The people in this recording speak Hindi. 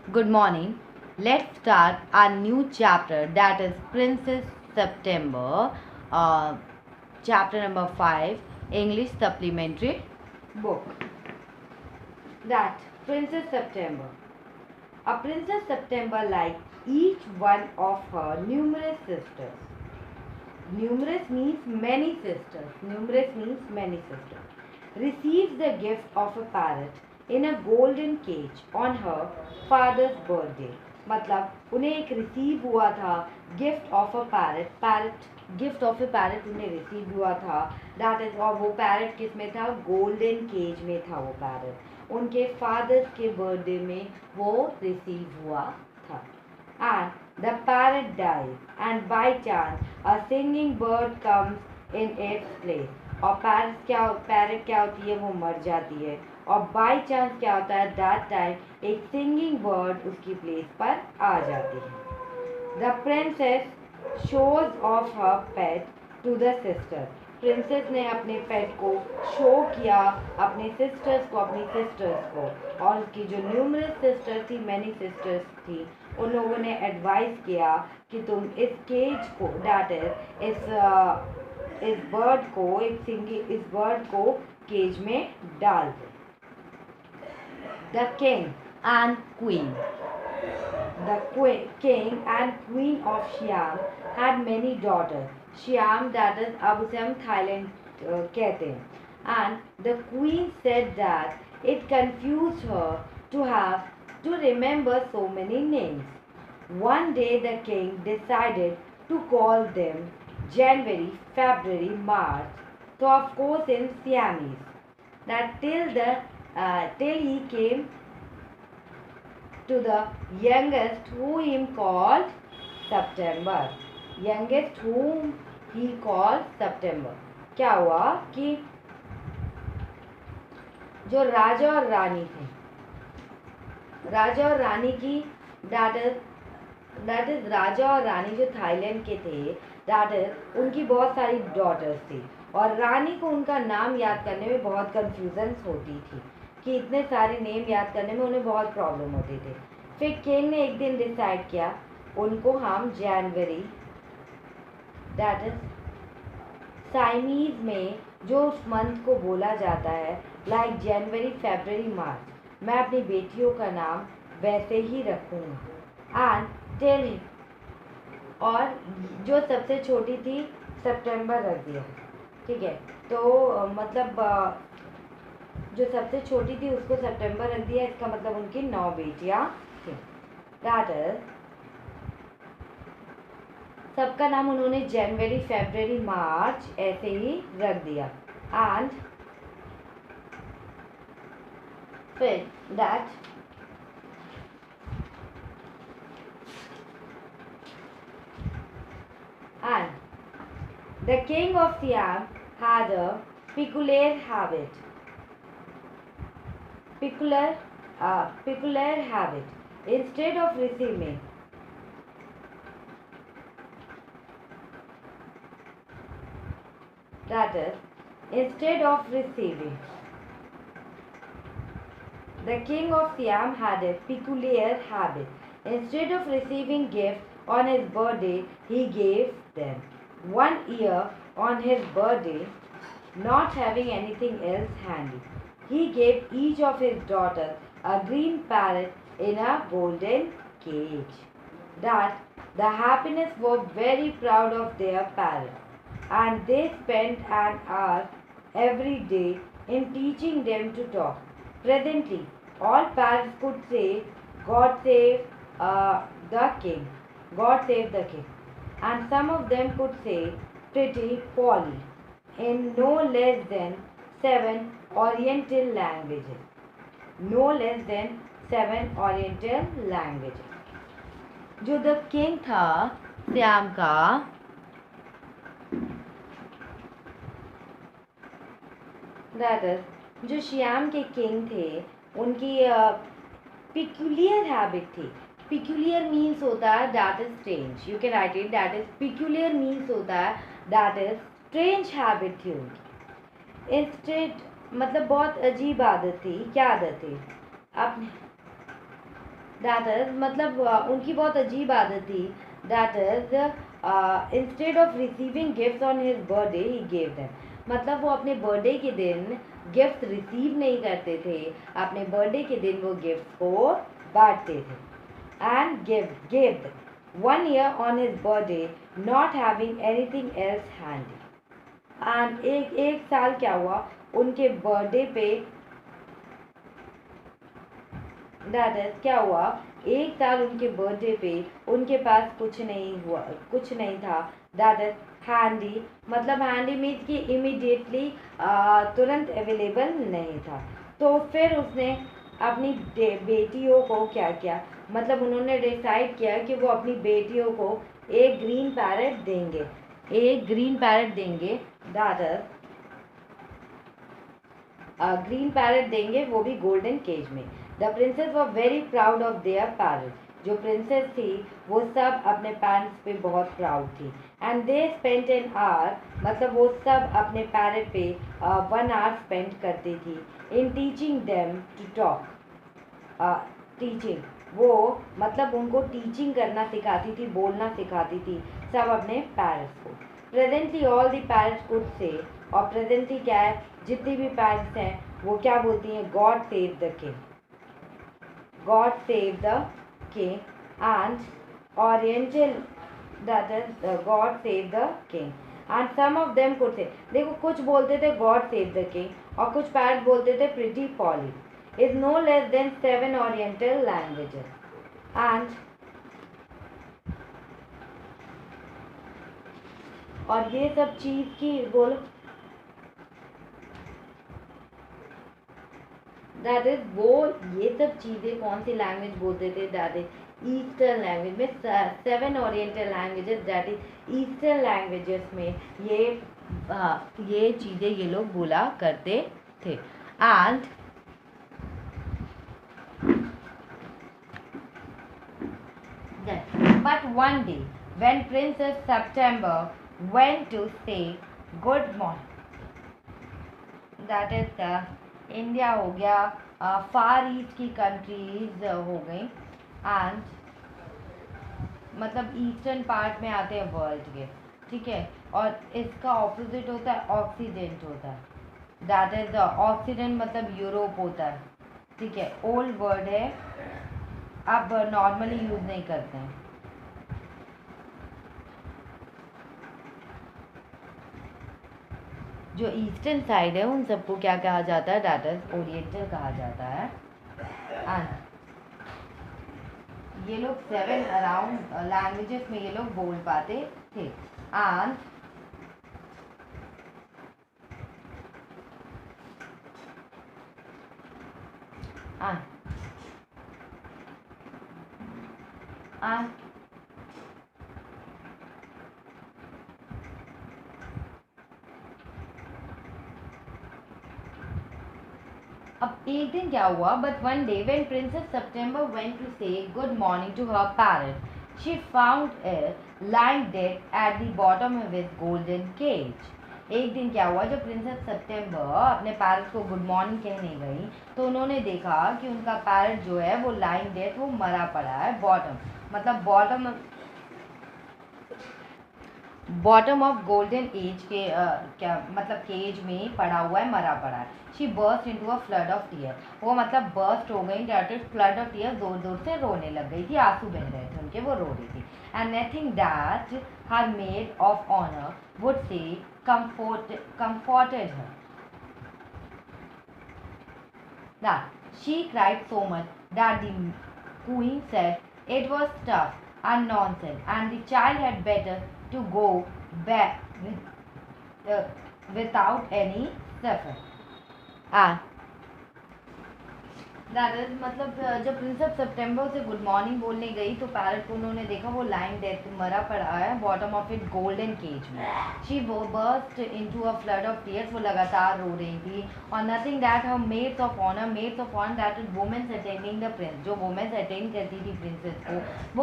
Good morning. Let's start our new chapter, that is Princess September, uh, chapter number 5, English Supplementary Book. That Princess September. A Princess September, like each one of her numerous sisters. Numerous means many sisters. Numerous means many sisters. Receives the gift of a parrot in a golden cage on her father's birthday. मतलब उन्हें एक रिसीव हुआ था gift of a parrot gift of a parrot उन्हें रिसीव हुआ था दैट इज और वो पैरट किस में था गोल्डन केज में था वो पैरट उनके फादर्स के बर्थडे में वो रिसीव हुआ था and the parrot dies, and by chance a singing bird comes in its place. और पैरट क्या होती है वो मर जाती है और बाई चांस क्या होता है दैट टाइम एक सिंगिंग बर्ड उसकी प्लेस पर आ जाती है the princess shows of her pet to the sister princess ने अपने पेट को शो किया अपने सिस्टर्स को और उसकी जो न्यूमरस सिस्टर थी मैनी सिस्टर्स थी उन लोगों ने एडवाइस किया कि तुम इस केज को दैट इज इस बर्ड को केज में डाल दो the king and queen king and queen of Siam had many daughters. Siam that is अब उसे हम थाईलैंड कहते हैं and the queen said that it confused her to remember so many names. One day the king decided to call them January, February, March. So of course in Siamese. That till he came to the youngest who him called September. Youngest whom he called September. क्या हुआ कि जो राजा और रानी थे राजा और रानी की दैट इज राजा और रानी जो थाईलैंड के थे दैट इज उनकी बहुत सारी डॉटर्स थी और रानी को उनका नाम याद करने में बहुत कंफ्यूजन होती थी कि इतने सारे नेम याद करने में उन्हें बहुत प्रॉब्लम होती थी फिर किंग ने एक दिन डिसाइड किया उनको हम जनवरी दैट इज साइमीज में जो उस मंथ को बोला जाता है लाइक जनवरी फरवरी मार्च मैं अपनी बेटियों का नाम वैसे ही रखूँगा एंड टेल और जो सबसे छोटी थी सितंबर रख दिया ठीक है तो मतलब जो सबसे छोटी थी उसको सितंबर रख दिया इसका मतलब उनकी 9 बेटियां थी दैट इज सबका नाम उन्होंने जनवरी फरवरी मार्च ऐसे ही रख दिया एंड फिर that and the king of Siam had a peculiar habit peculiar habit instead of receiving that is instead of receiving the king of Siam had a peculiar habit instead of receiving gifts on his birthday he gave them one year on his birthday not having anything else handy he gave each of his daughters a green parrot in a golden cage. That the happiness were very proud of their parrot, and they spent an hour every day in teaching them to talk. Presently, all parrots could say, "God save the king, God save the king," and some of them could say, "Pretty Polly," in no less than 7 Oriental languages. No less than 7 Oriental languages. जो द किंग था श्याम का दैट इज जो श्याम के किंग थे उनकी पिक्यूलियर हैबिट थी पिक्यूलियर मीन्स होता है that is strange you can write it that is peculiar means होता है दैट इज स्ट्रेंज हैबिट थी उनकी इंस्टेड मतलब बहुत अजीब आदत थी क्या आदत थी अपने दैट इज मतलब उनकी बहुत अजीब आदत थी. That is instead of receiving gift on his birthday he gave them. मतलब वो अपने बर्थडे के दिन गिफ्ट रिसीव नहीं करते थे. अपने बर्थडे के दिन वो गिफ्ट को बांटते थे. And give them 1 year on his birthday, not having anything else handy. And एक साल क्या हुआ उनके बर्थडे पे. दैट इज क्या हुआ एक साल उनके बर्थडे पे उनके पास कुछ नहीं था. That is handy. मतलब हैंडी मीन्स कि इमिडिएटली तुरंत अवेलेबल नहीं था. तो फिर उसने अपनी बेटियों को क्या किया. मतलब उन्होंने डिसाइड किया कि वो अपनी बेटियों को एक ग्रीन पैरेट देंगे. दैट इज ग्रीन पैरेट देंगे, वो भी गोल्डन केज में. The princess were very proud of their parrot. जो प्रिंसेस थी वो सब अपने पेरेंट्स पे बहुत प्राउड थी. And they spent an hour. मतलब वो सब अपने पैरेट पे 1 hour स्पेंड करती थी in teaching them to talk. Teaching वो मतलब उनको टीचिंग करना सिखाती थी, बोलना सिखाती थी सब अपने पैरेंट्स को. Presently all the parents could say. और प्रेजेंटली क्या है जितनी भी पैरेंट्स हैं वो क्या बोलती हैं. God save the king. God save the king. And oriental that is God save the king. And some of them could say. देखो कुछ बोलते थे गॉड सेव द किंग और कुछ पैरेंट्स बोलते थे pretty Polly. Is no less than 7 oriental languages. And और ये सब चीज़ की बोलो. दैट इज वो ये सब चीज़ें कौन सी लैंग्वेज बोलते थे. दैट इज ईस्टर्न लैंग्वेज में 7 oriental languages. That is eastern languages में ये चीज़ें ये लोग बोला करते थे. And but one day when Princess September went to say good morning. That is India हो गया, फार ईस्ट की कंट्रीज हो गई. एंड मतलब ईस्टर्न पार्ट में आते हैं वर्ल्ड के. ठीक है. और इसका ऑपोजिट होता है ऑक्सीडेंट होता है. दैट इज ऑक्सीडेंट मतलब यूरोप होता है. ठीक है. ओल्ड वर्ड है, अब नॉर्मली यूज़ नहीं करते हैं. जो ईस्टर्न साइड है उन सबको क्या कहा जाता है. दैट इज ओरिएंटल कहा जाता है. एंड ये लोग 7 अराउंड लैंग्वेजेस में ये लोग बोल पाते थे. एंड अब एक दिन क्या हुआ. But one day when princess September went to say good morning to her parent, she found it lying dead at the bottom of his golden cage. एक दिन क्या हुआ जब प्रिंसेस सेप्टेम्बर अपने पैरेंट्स को गुड मॉर्निंग कहने गई तो उन्होंने देखा कि उनका पैरेंट जो है वो लाइंग डेड, वो मरा पड़ा है. बॉटम मतलब बॉटम ऑफ गोल्डन एज के क्या मतलब केज में पड़ा हुआ है, मरा पड़ा है. She burst into a flood of tear. वो मतलब बर्स्ट हो गई. That is flood of tear. जोर जोर से रोने लग गई थी, आंसू बह रहे थे उनके, वो रो रही थी. And nothing that her maid of honour would say comforted her. That she cried so much that the queen said it was tough and nonsense, and the child had better to go back without any suffer. That is मतलब जब प्रिंसेस सेप्टेम्बर से गुड मॉर्निंग बोलने गई तो पैरट को उन्होंने देखा वो लाइन डेथ मरा पड़ा है bottom of it golden cage में. She burst into a flood of tears. वो लगातार रो रही थी. और nothing that her maids of honour that is women's attending the prince. जो वुमेन्स अटेंड करती थी प्रिंसेस को, वो